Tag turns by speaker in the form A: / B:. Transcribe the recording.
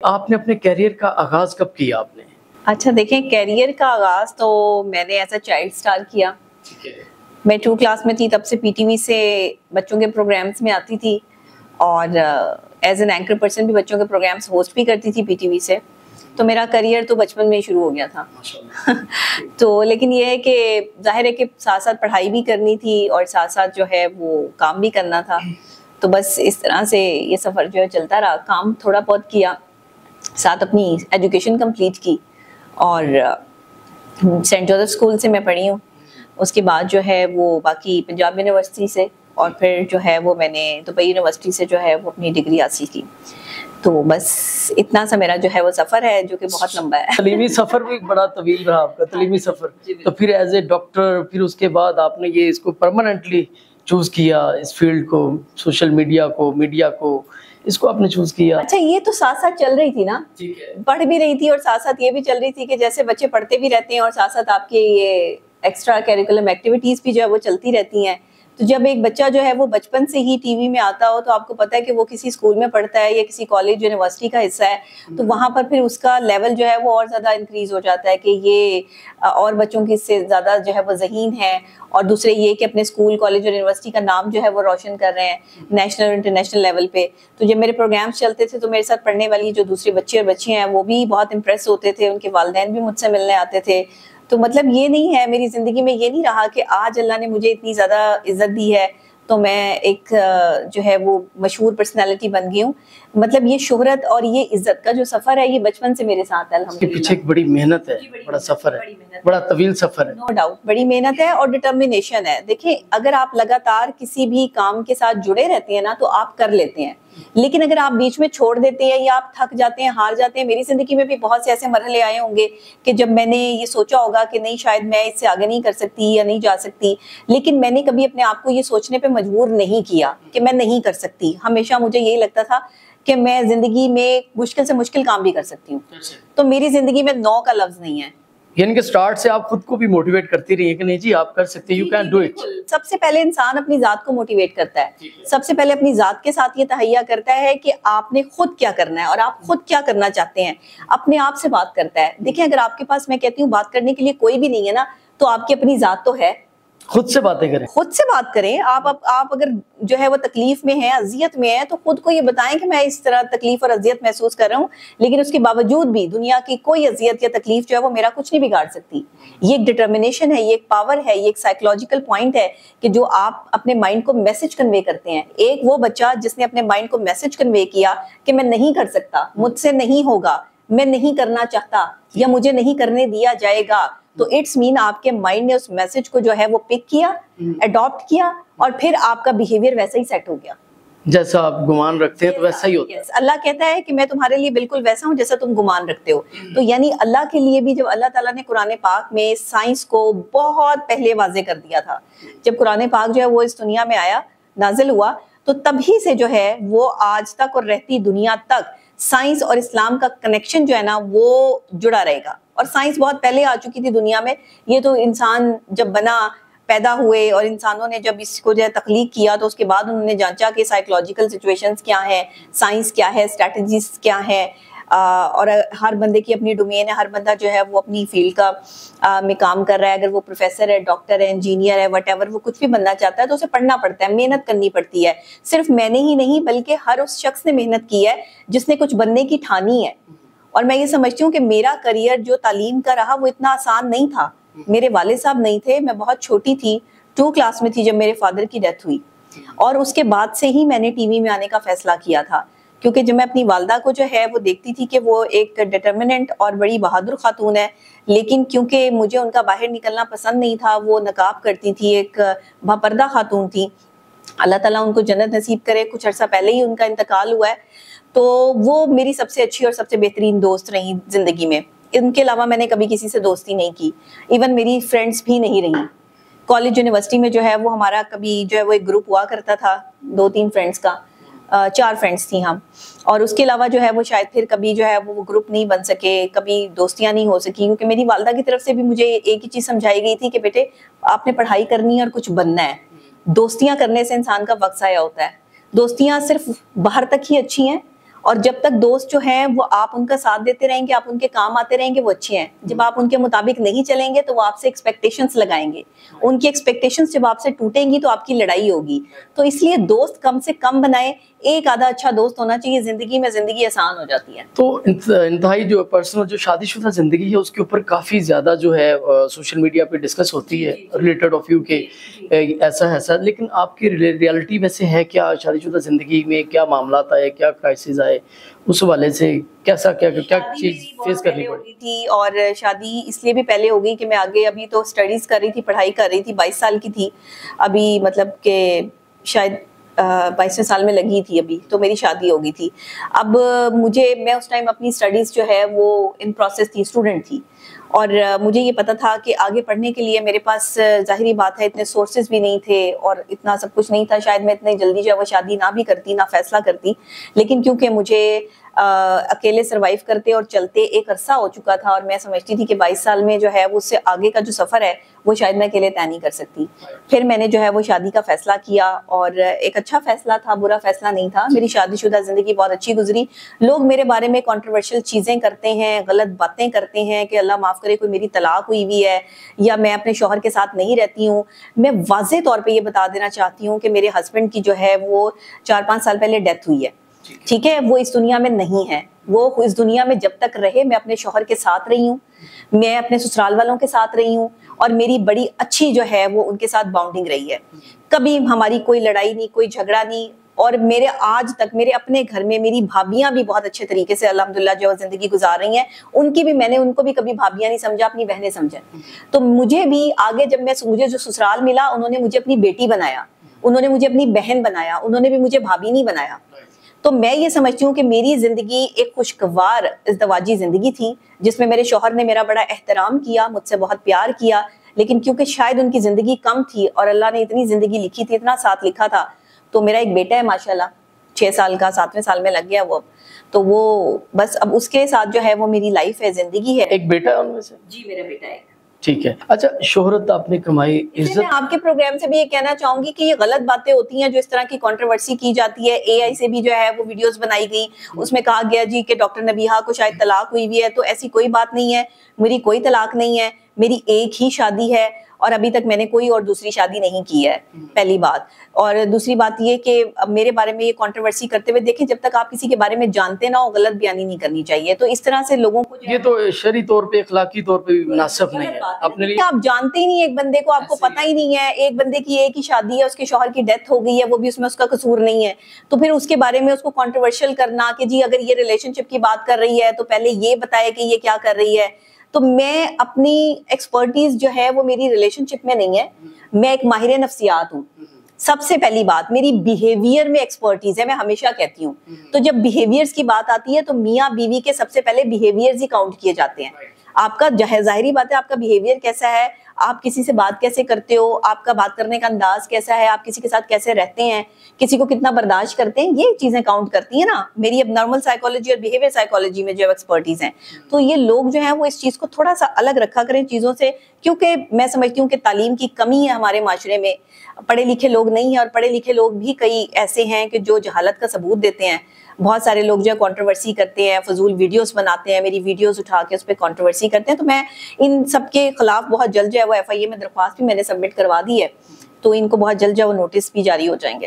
A: آپ نے اپنے کیریئر کا آغاز کب کیا آپ نے؟
B: اچھا دیکھیں، کیریئر کا آغاز تو میں نے ایز اے چائلڈ سٹار کیا. میں 2 کلاس میں تھی تب سے پی ٹی وی سے بچوں کے پروگرامز میں آتی تھی اور ایز این اینکر پرسن بھی بچوں کے پروگرامز ہوسٹ بھی کرتی تھی پی ٹی وی سے. تو میرا کریئر تو بچپن میں ہی شروع ہو گیا تھا. تو لیکن یہ ہے کہ ظاہر ہے کہ ساتھ ساتھ پڑھائی بھی کرنی تھی اور ساتھ ساتھ جو ہے وہ کام بھی کرنا تھا. تو بس اس طرح سے یہ سفر جو ہے چلتا رہا. کام تھوڑا بہت کیا، ساتھ اپنی ایجوکیشن کمپلیٹ کی اور سینٹ جوزف اسکول سے میں پڑھی ہوں. اس کے بعد جو ہے وہ باقی پنجاب یونیورسٹی سے اور پھر جو ہے وہ میں نے دبئی یونیورسٹی سے جو ہے وہ اپنی ڈگری حاصل کی. تو بس اتنا سا میرا جو ہے وہ سفر ہے جو کہ بہت لمبا ہے.
A: تعلیمی سفر بھی بڑا طویل رہا آپ کا تعلیمی سفر. تو پھر ایز اے ڈاکٹر پھر اس کے بعد آپ نے یہ اس کو پرماننٹلی چوز کیا، اس فیلڈ کو، سوشل میڈیا کو، میڈیا کو، اس کو آپ نے چوز کیا؟
B: اچھا یہ تو ساتھ ساتھ چل رہی تھی نا، پڑھ بھی رہی تھی اور ساتھ ساتھ یہ بھی چل رہی تھی کہ جیسے بچے پڑھتے بھی رہتے ہیں اور ساتھ ساتھ آپ کے یہ ایکسٹرا کیریکولم ایکٹیویٹیز بھی جو ہے وہ چلتی رہتی ہیں. تو جب ایک بچہ جو ہے وہ بچپن سے ہی ٹی وی میں آتا ہو تو آپ کو پتہ ہے کہ وہ کسی اسکول میں پڑھتا ہے یا کسی کالج یونیورسٹی کا حصہ ہے، تو وہاں پر پھر اس کا لیول جو ہے وہ اور زیادہ انکریز ہو جاتا ہے کہ یہ اور بچوں کی اس سے زیادہ جو ہے وہ ذہین ہے. اور دوسرے یہ کہ اپنے اسکول کالج اور یونیورسٹی کا نام جو ہے وہ روشن کر رہے ہیں نیشنل اور انٹرنیشنل لیول پہ. تو جب میرے پروگرامس چلتے تھے تو میرے ساتھ پڑھنے والی جو دوسرے بچے اور بچیاں ہیں وہ بھی بہت امپریس ہوتے تھے، ان کے والدین بھی مجھ سے ملنے آتے تھے. تو مطلب یہ نہیں ہے میری زندگی میں یہ نہیں رہا کہ آج اللہ نے مجھے اتنی زیادہ عزت دی ہے تو میں ایک جو ہے وہ مشہور پرسنالٹی بن گئی ہوں. مطلب یہ شہرت اور یہ عزت کا جو سفر ہے یہ بچپن سے میرے ساتھ ہے الحمدللہ.
A: اس کے پیچھے ایک بڑی محنت ہے، بڑا سفر ہے، بڑا طویل سفر ہے.
B: نو ڈاؤٹ بڑی محنت ہے اور ڈٹرمنیشن ہے. دیکھیں اگر آپ لگاتار کسی بھی کام کے ساتھ جڑے رہتے ہیں نا تو آپ کر لیتے ہیں، لیکن اگر آپ بیچ میں چھوڑ دیتے ہیں یا آپ تھک جاتے ہیں، ہار جاتے ہیں. میری زندگی میں بھی بہت سے ایسے مرحلے آئے ہوں گے کہ جب میں نے یہ سوچا ہوگا کہ نہیں شاید میں اس سے آگے نہیں کر سکتی یا نہیں جا سکتی، لیکن میں نے کبھی اپنے آپ کو یہ سوچنے پہ مجبور نہیں کیا کہ میں نہیں کر سکتی. ہمیشہ مجھے یہی لگتا تھا کہ میں زندگی میں مشکل سے مشکل کام بھی کر سکتی ہوں. تو میری زندگی میں نو کا لفظ نہیں ہے.
A: یعنی کہ سٹارٹ سے آپ خود کو بھی موٹیویٹ کرتی رہی ہیں کہ نہیں جی آپ کر سکتے، یو کین ڈو اٹ.
B: سب سے پہلے انسان اپنی ذات کو موٹیویٹ کرتا ہے، سب سے پہلے اپنی ذات کے ساتھ یہ تہیہ کرتا ہے کہ آپ نے خود کیا کرنا ہے اور آپ خود کیا کرنا چاہتے ہیں. اپنے آپ سے بات کرتا ہے. دیکھیں اگر آپ کے پاس میں کہتی ہوں بات کرنے کے لیے کوئی بھی نہیں ہے نا تو آپ کی اپنی ذات تو ہے.
A: خود سے باتیں کریں،
B: خود سے بات کریں. آپ اگر جو ہے وہ تکلیف میں ہیں، اذیت میں ہیں، تو خود کو یہ بتائیں کہ میں اس طرح تکلیف اور اذیت محسوس کر رہا ہوں، لیکن اس کے باوجود بھی دنیا کی کوئی اذیت یا تکلیف جو ہے وہ میرا کچھ نہیں بگاڑ سکتی. یہ ایک ڈٹرمنیشن ہے، یہ ایک پاور ہے، یہ ایک سائیکولوجیکل پوائنٹ ہے کہ جو آپ اپنے مائنڈ کو میسج کنوے کرتے ہیں. ایک وہ بچہ جس نے اپنے مائنڈ کو میسج کنوے کیا کہ میں نہیں کر سکتا، مجھ سے نہیں ہوگا، میں نہیں کرنا چاہتا یا مجھے نہیں کرنے دیا جائے گا، تو اٹس مین آپ کے مائنڈ نے اس میسج کو جو ہے وہ پک کیا، اڈاپٹ کیا اور پھر آپ کا بیہیویئر ویسا ہی سیٹ ہو گیا.
A: جیسا آپ گمان رکھتے ہیں تو ویسا ہی ہوتا ہے.
B: اللہ کہتا ہے کہ میں تمہارے لیے بالکل ویسا ہوں جیسا تم گمان رکھتے ہو. تو یعنی اللہ کے لیے بھی جب اللہ تعالیٰ نے قرآن پاک میں سائنس کو بہت پہلے واضح کر دیا تھا، جب قرآن پاک جو ہے وہ اس دنیا میں آیا، نازل ہوا، تو تبھی سے جو ہے وہ آج تک اور رہتی دنیا تک سائنس اور اسلام کا کنیکشن جو ہے نا وہ جڑا رہے گا. اور سائنس بہت پہلے آ چکی تھی دنیا میں. یہ تو انسان جب بنا، پیدا ہوئے اور انسانوں نے جب اس کو جو ہے تخلیق کیا تو اس کے بعد انہوں نے جانچا کہ سائیکولوجیکل سچویشنز کیا ہیں، سائنس کیا ہے، اسٹریٹجیز کیا ہیں، اور ہر بندے کی اپنی ڈومین ہے. ہر بندہ جو ہے وہ اپنی فیلڈ کا میں کام کر رہا ہے. اگر وہ پروفیسر ہے، ڈاکٹر ہے، انجینئر ہے، وٹ ایور، وہ کچھ بھی بننا چاہتا ہے تو اسے پڑھنا پڑتا ہے، محنت کرنی پڑتی ہے. صرف میں نے ہی نہیں بلکہ ہر اس شخص نے محنت کی ہے جس نے کچھ بننے کی ٹھانی ہے. اور میں یہ سمجھتی ہوں کہ میرا کریئر جو تعلیم کا رہا وہ اتنا آسان نہیں تھا. میرے والد صاحب نہیں تھے، میں بہت چھوٹی تھی، 2 کلاس میں تھی جب میرے فادر کی ڈیتھ ہوئی، اور اس کے بعد سے ہی میں نے ٹی وی میں آنے کا فیصلہ کیا تھا. کیونکہ جب میں اپنی والدہ کو جو ہے وہ دیکھتی تھی کہ وہ ایک ڈٹرمننٹ اور بڑی بہادر خاتون ہے، لیکن کیونکہ مجھے ان کا باہر نکلنا پسند نہیں تھا، وہ نقاب کرتی تھی، ایک باپردہ خاتون تھی. اللہ تعالیٰ ان کو جنت نصیب کرے، کچھ عرصہ پہلے ہی ان کا انتقال ہوا ہے. تو وہ میری سب سے اچھی اور سب سے بہترین دوست رہی زندگی میں. ان کے علاوہ میں نے کبھی کسی سے دوستی نہیں کی، ایون میری فرینڈس بھی نہیں رہی. کالج یونیورسٹی میں جو ہے وہ ہمارا کبھی جو ہے وہ ایک گروپ ہوا کرتا تھا 2-3 فرینڈس کا، 4 فرینڈس تھیں ہم، اور اس کے علاوہ جو ہے وہ شاید پھر کبھی جو ہے وہ گروپ نہیں بن سکے، کبھی دوستیاں نہیں ہو سکی. کیونکہ میری والدہ کی طرف سے بھی مجھے ایک ہی چیز سمجھائی گئی تھی کہ بیٹے آپ نے پڑھائی کرنی ہے اور کچھ بننا ہے. دوستیاں کرنے سے انسان کا وقت ضائع ہوتا ہے. دوستیاں صرف باہر تک ہی اچھی ہیں اور جب تک دوست جو ہیں وہ آپ ان کا ساتھ دیتے رہیں گے, آپ ان کے کام آتے رہیں گے, وہ اچھے ہیں. جب آپ ان کے مطابق نہیں چلیں گے تو وہ آپ سے ایکسپیکٹیشنز لگائیں گے, ان کی ایکسپیکٹیشنز جب آپ سے ٹوٹیں گی تو آپ کی لڑائی ہوگی. تو اس لیے دوست کم سے کم بنائیں, ایک آدھا اچھا دوست ہونا چاہیے زندگی میں, زندگی آسان ہو جاتی ہے.
A: تو انتہائی جو پرسنل جو شادی شدہ زندگی ہے اس کے اوپر کافی زیادہ جو ہے سوشل میڈیا پہ ڈسکس ہوتی ہے ریلیٹڈ آف یو کہ ایسا, لیکن آپ کی ریالٹی ویسے ہے کیا؟ شادی شدہ زندگی میں کیا معاملات آئے, کیا کرائسز آئے, اس حوالے سے کیسا کیا چیز فیس کرنی پڑی
B: تھی؟ اور شادی اس لیے بھی پہلے ہو گئی کہ میں آگے ابھی تو اسٹڈیز کر رہی تھی, پڑھائی کر رہی تھی, 22 سال کی تھی ابھی, مطلب کہ شاید 22ویں سال میں لگی تھی ابھی, تو میری شادی ہو گئی تھی. اب میں اس ٹائم اپنی اسٹڈیز جو ہے وہ ان پروسیس تھی, اسٹوڈنٹ تھی, اور مجھے یہ پتا تھا کہ آگے پڑھنے کے لیے میرے پاس ظاہری بات ہے اتنے سورسز بھی نہیں تھے اور اتنا سب کچھ نہیں تھا. شاید میں اتنے جلدی جو ہے وہ شادی نہ بھی کرتی, نہ فیصلہ کرتی, لیکن کیونکہ مجھے اکیلے سروائیو کرتے اور چلتے ایک عرصہ ہو چکا تھا, اور میں سمجھتی تھی کہ 22 سال میں جو ہے وہ اس سے آگے کا جو سفر ہے وہ شاید میں اکیلے طے نہیں کر سکتی. پھر میں نے جو ہے وہ شادی کا فیصلہ کیا, اور ایک اچھا فیصلہ تھا, برا فیصلہ نہیں تھا. میری شادی شدہ زندگی بہت اچھی گزری. لوگ میرے بارے میں کنٹروورشل چیزیں کرتے ہیں, غلط باتیں کرتے ہیں کہ اللہ معاف کرے کوئی میری طلاق ہوئی ہوئی ہے یا میں اپنے شوہر کے ساتھ نہیں رہتی ہوں. میں واضح طور پہ یہ بتا دینا چاہتی ہوں کہ میرے ہسبینڈ کی جو ہے وہ 4-5 سال پہلے ڈیتھ ہوئی ہے, ٹھیک ہے, وہ اس دنیا میں نہیں ہے. وہ اس دنیا میں جب تک رہے میں اپنے شوہر کے ساتھ رہی ہوں, میں اپنے سسرال والوں کے ساتھ رہی ہوں, اور میری بڑی اچھی جو ہے وہ ان کے ساتھ باؤنڈنگ رہی ہے. کبھی ہماری کوئی لڑائی نہیں, کوئی جھگڑا نہیں. اور میرے آج تک میرے اپنے گھر میں میری بھابیاں بھی بہت اچھے طریقے سے الحمدللہ جو زندگی گزار رہی ہیں. ان کی بھی میں نے ان کو بھی کبھی بھابیاں نہیں سمجھا, اپنی بہنیں سمجھا. تو مجھے بھی آگے جب مجھے جو سسرال ملا انہوں نے مجھے اپنی بیٹی بنایا, انہوں نے مجھے اپنی بہن بنایا, انہوں نے بھی مجھے بھابی نہیں بنایا. تو میں یہ سمجھتی ہوں کہ میری زندگی ایک خوشگوار ازدواجی زندگی تھی جس میں میرے شوہر نے میرا بڑا احترام کیا, مجھ سے بہت پیار کیا. لیکن کیونکہ شاید ان کی زندگی کم تھی اور اللہ نے اتنی زندگی لکھی تھی, اتنا ساتھ لکھا تھا. تو میرا ایک بیٹا ہے ماشاءاللہ 6 سال کا, 7ویں سال میں لگ گیا وہ. تو وہ بس اب اس کے ساتھ جو ہے وہ میری لائف ہے, زندگی ہے.
A: ایک بیٹا ہے ان میں سے؟
B: جی میرا بیٹا ہے.
A: ٹھیک ہے. اچھا, شہرت آپ نے کمائی, عزت.
B: میں آپ کے پروگرام سے بھی یہ کہنا چاہوں گی کہ یہ غلط باتیں ہوتی ہیں جو اس طرح کی کنٹروورسی کی جاتی ہے. اے آئی سے بھی جو ہے وہ ویڈیوز بنائی گئی, اس میں کہا گیا جی کہ ڈاکٹر نبیہہ کو شاید طلاق ہوئی ہوئی ہے. تو ایسی کوئی بات نہیں ہے, میری کوئی طلاق نہیں ہے, میری ایک ہی شادی ہے, اور ابھی تک میں نے کوئی اور دوسری شادی نہیں کی ہے, پہلی بات. اور دوسری بات یہ کہ میرے بارے میں یہ کنٹروورسی کرتے ہوئے دیکھیں, جب تک آپ کسی کے بارے میں جانتے نہ ہو غلط بیانی نہیں کرنی چاہیے. تو اس طرح سے لوگوں کو
A: یہ تو شرعی طور پہ, اخلاقی طور پہ مناسب نہیں ہے اپنے لیے.
B: آپ جانتے ہی نہیں ایک بندے کو, آپ کو پتہ ہی نہیں ہے, ایک بندے کی ایک ہی شادی ہے, اس کے شوہر کی ڈیتھ ہو گئی ہے, وہ بھی اس میں اس کا قصور نہیں ہے. تو پھر اس کے بارے میں اس کو کنٹروورشل کرنا کہ جی اگر یہ ریلیشن شپ کی بات کر رہی ہے تو پہلے یہ بتائے کہ یہ کیا کر رہی ہے. تو میں اپنی ایکسپرٹیز جو ہے وہ میری ریلیشن شپ میں نہیں ہے, میں ایک ماہر نفسیات ہوں. سب سے پہلی بات میری بیہیویئر میں ایکسپرٹیز ہے, میں ہمیشہ کہتی ہوں. تو جب بیہیویئرز کی بات آتی ہے تو میاں بیوی کے سب سے پہلے بیہیویئرز ہی کاؤنٹ کیے جاتے ہیں. آپ کا ظاہری بات ہے, آپ کا بیہیویئر کیسا ہے, آپ کسی سے بات کیسے کرتے ہو, آپ کا بات کرنے کا انداز کیسا ہے, آپ کسی کے ساتھ کیسے رہتے ہیں, کسی کو کتنا برداشت کرتے ہیں, یہ چیزیں کاؤنٹ کرتی ہیں نا. میری اب نارمل سائیکالوجی اور بیہیویئر سائیکالوجی میں جو ایکسپرٹیز ہیں, تو یہ لوگ جو ہیں وہ اس چیز کو تھوڑا سا الگ رکھا کریں چیزوں سے, کیونکہ میں سمجھتی ہوں کہ تعلیم کی کمی ہے ہمارے معاشرے میں. پڑھے لکھے لوگ نہیں ہیں, اور پڑھے لکھے لوگ بھی کئی ایسے ہیں کہ جو جہالت کا ثبوت دیتے ہیں. بہت سارے لوگ جو ہے کنٹروورسی کرتے ہیں, فضول ویڈیوز بناتے ہیں, میری ویڈیوز اٹھا کے اس پہ کنٹروورسی کرتے ہیں. تو میں ان سب کے خلاف بہت جلد جو ہے وہ FIA میں درخواست بھی میں نے سبمٹ کروا دی ہے, تو ان کو بہت جلد جو ہے وہ نوٹس بھی جاری ہو جائیں گے.